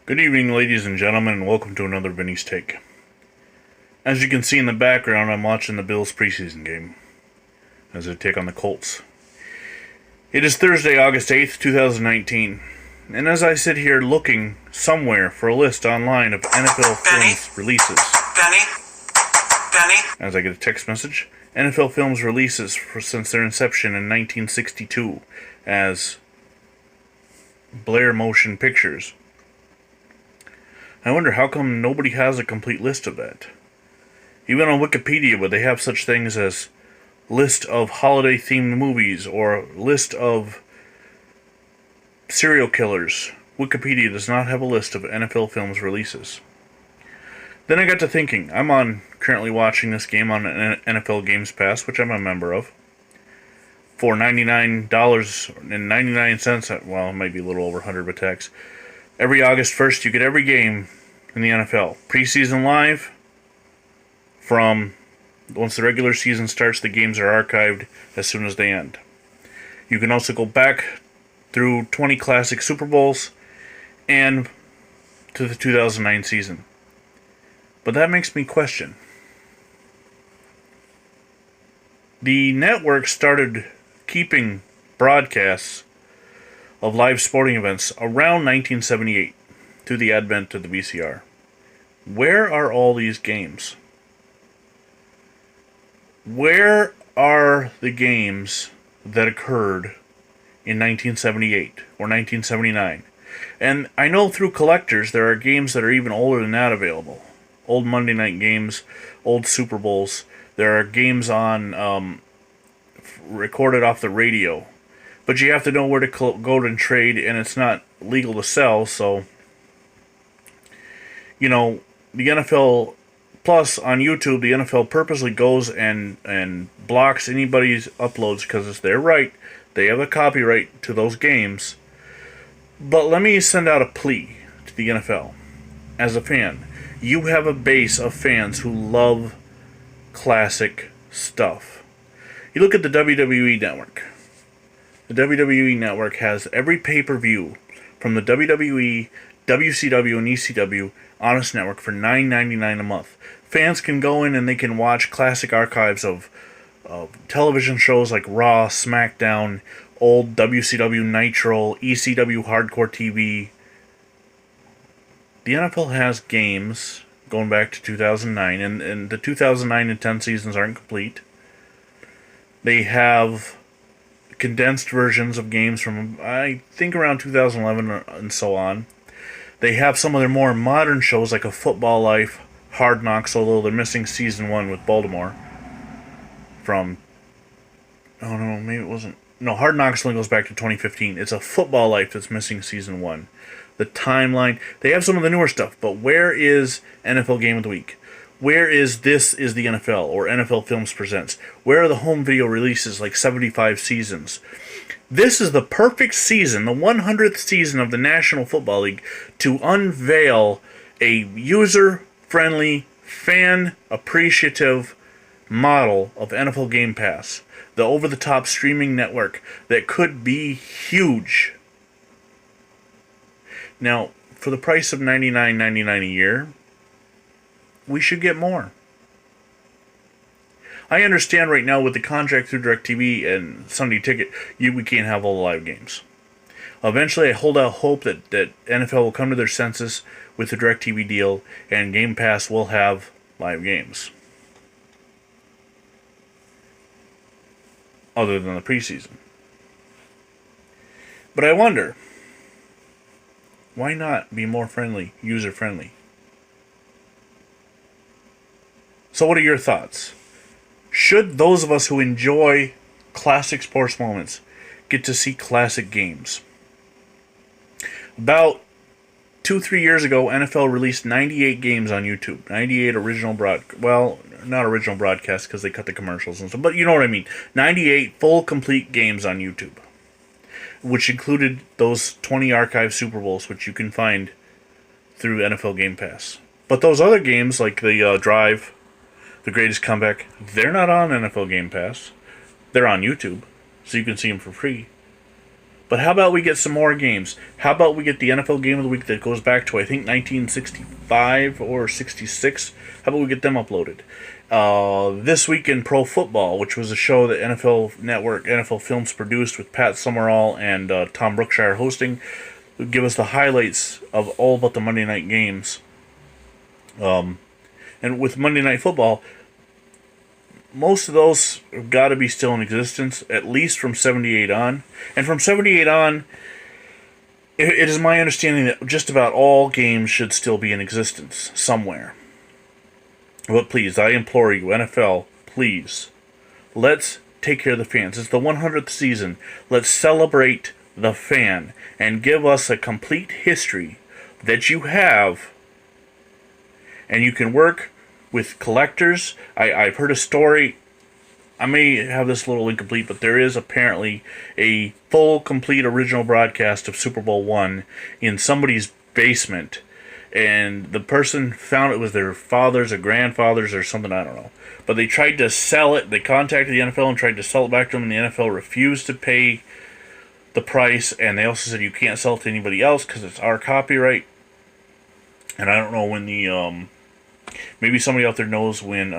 Good evening, ladies and gentlemen, and welcome to another Vinny's Take. As you can see in the background, I'm watching the Bills preseason game as they take on the Colts. It is Thursday, August 8th, 2019, and as I sit here looking somewhere for a list online of NFL Films releases, as I get a text message, NFL Films releases since their inception in 1962 as Blair Motion Pictures. I wonder how come nobody has a complete list of that. Even on Wikipedia, where they have such things as list of holiday-themed movies or list of serial killers, Wikipedia does not have a list of NFL Films releases. Then I got to thinking, I'm currently watching this game on NFL Games Pass, which I'm a member of, for $99.99, well, it might be a little over 100 with tax. Every August 1st, you get every game in the NFL. Preseason live. From once the regular season starts, the games are archived as soon as they end. You can also go back through 20 classic Super Bowls and to the 2009 season. But that makes me question. The network started keeping broadcasts of live sporting events around 1978 through the advent of the VCR. Where are all these games? Where are the games that occurred in 1978 or 1979? And I know through collectors there are games that are even older than that available. Old Monday night games, old Super Bowls. There are games on recorded off the radio. But you have to know where to go and trade, and it's not legal to sell, so, you know, the NFL Plus on YouTube, the NFL purposely goes and blocks anybody's uploads because it's their right. They have a copyright to those games. But let me send out a plea to the NFL. As a fan, you have a base of fans who love classic stuff. You look at the WWE Network. The WWE Network has every pay-per-view from the WWE, WCW, and ECW on its network for $9.99 a month. Fans can go in and they can watch classic archives of television shows like Raw, SmackDown, old WCW Nitro, ECW Hardcore TV. The NFL has games going back to 2009, and the 2009 and 10 seasons aren't complete. They have condensed versions of games from, I think, around 2011 and so on. They have some of their more modern shows like A Football Life, Hard Knocks, although they're missing season 1 with Baltimore from, oh no, maybe it wasn't, no, Hard Knocks only goes back to 2015. It's A Football Life that's missing season 1. The timeline, they have some of the newer stuff, but where is NFL Game of the Week? Where is This Is the NFL or NFL Films Presents? Where are the home video releases like 75 seasons? This is the perfect season, the 100th season of the National Football League, to unveil a user-friendly, fan-appreciative model of NFL Game Pass, the over-the-top streaming network that could be huge. Now, for the price of $99.99 a year, we should get more. I understand right now with the contract through DirecTV and Sunday Ticket, we can't have all the live games. Eventually, I hold out hope that NFL will come to their senses with the DirecTV deal, and Game Pass will have live games. Other than the preseason. But I wonder, why not be more friendly, user-friendly? So what are your thoughts? Should those of us who enjoy classic sports moments get to see classic games? About 2-3 years ago, NFL released 98 games on YouTube. 98 original well, not original broadcasts because they cut the commercials and stuff, but you know what I mean. 98 full, complete games on YouTube, which included those 20 archive Super Bowls, which you can find through NFL Game Pass. But those other games, like the Drive, The Greatest Comeback, they're not on NFL Game Pass. They're on YouTube, so you can see them for free. But how about we get some more games? How about we get the NFL Game of the Week that goes back to, I think, 1965 or 66? How about we get them uploaded? This Week in Pro Football, which was a show that NFL Network, NFL Films produced with Pat Summerall and Tom Brookshire hosting, would give us the highlights of all but the Monday night games. And with Monday Night Football, most of those have got to be still in existence, at least from 78 on. And from 78 on, it is my understanding that just about all games should still be in existence somewhere. But please, I implore you, NFL, please, let's take care of the fans. It's the 100th season. Let's celebrate the fan and give us a complete history that you have, and you can work with collectors. I've heard a story, I may have this a little incomplete, but there is apparently a full, complete original broadcast of Super Bowl I in somebody's basement, and the person found it was their father's or grandfather's or something, I don't know. But they tried to sell it. They contacted the NFL and tried to sell it back to them, and the NFL refused to pay the price, and they also said you can't sell it to anybody else because it's our copyright. And I don't know when the maybe somebody out there knows when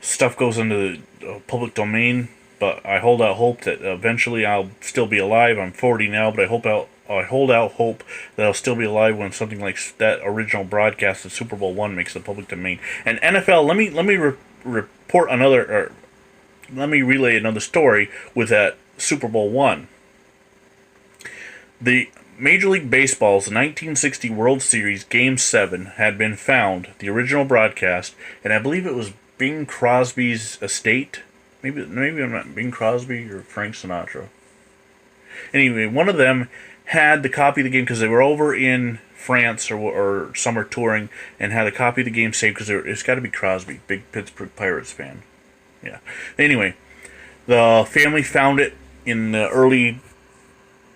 stuff goes into the public domain, but I hold out hope that eventually I'll still be alive. I'm 40 now, but I hold out hope that I'll still be alive when something like that original broadcast of Super Bowl I makes the public domain. And NFL, let me report another, or let me relay another story with that Super Bowl I. The Major League Baseball's 1960 World Series Game 7 had been found, the original broadcast, and I believe it was Bing Crosby's estate. Maybe I'm not Bing Crosby or Frank Sinatra. Anyway, one of them had the copy of the game because they were over in France or somewhere touring and had a copy of the game saved because it's got to be Crosby, big Pittsburgh Pirates fan. Yeah. Anyway, the family found it in the early.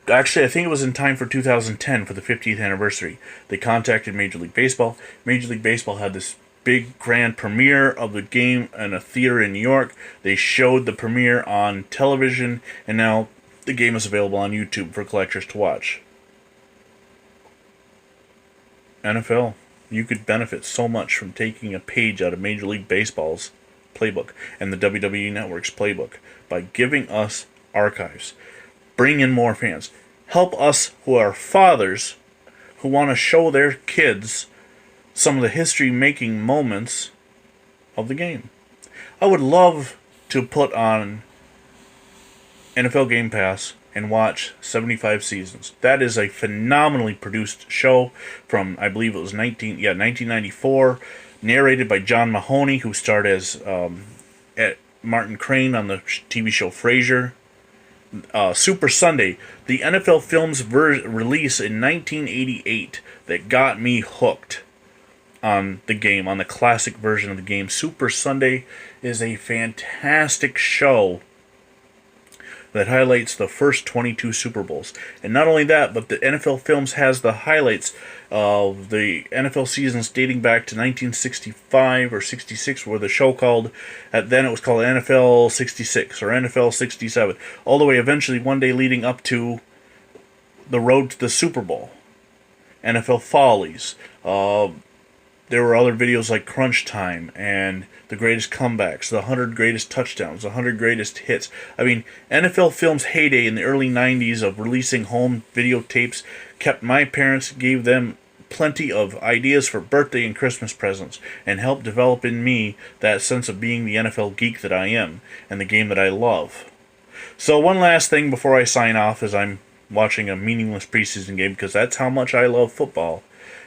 Actually, I think it was in time for 2010 for the 50th anniversary. They contacted Major League Baseball. Major League Baseball had this big grand premiere of the game in a theater in New York. They showed the premiere on television, and now the game is available on YouTube for collectors to watch. NFL, you could benefit so much from taking a page out of Major League Baseball's playbook and the WWE Network's playbook by giving us archives. Bring in more fans. Help us who are fathers who want to show their kids some of the history-making moments of the game. I would love to put on NFL Game Pass and watch 75 seasons. That is a phenomenally produced show from, I believe it was 1994, narrated by John Mahoney, who starred as Martin Crane on the TV show Frasier. Super Sunday, the NFL Films release in 1988 that got me hooked on the game, on the classic version of the game. Super Sunday is a fantastic show that highlights the first 22 Super Bowls. And not only that, but the NFL Films has the highlights of the NFL seasons dating back to 1965 or 66, where the show then it was called NFL 66 or NFL 67, all the way eventually one day leading up to the road to the Super Bowl. NFL Follies. There were other videos like Crunch Time and the greatest comebacks, the 100 greatest touchdowns, the 100 greatest hits. I mean, NFL Films' heyday in the early 90s of releasing home videotapes gave them plenty of ideas for birthday and Christmas presents and helped develop in me that sense of being the NFL geek that I am and the game that I love. So one last thing before I sign off, as I'm watching a meaningless preseason game, because that's how much I love football,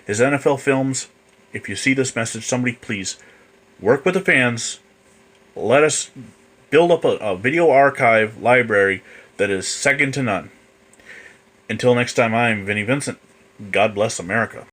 is NFL Films. If you see this message, somebody please work with the fans. Let us build up a video archive library that is second to none. Until next time, I'm Vinny Vincent. God bless America.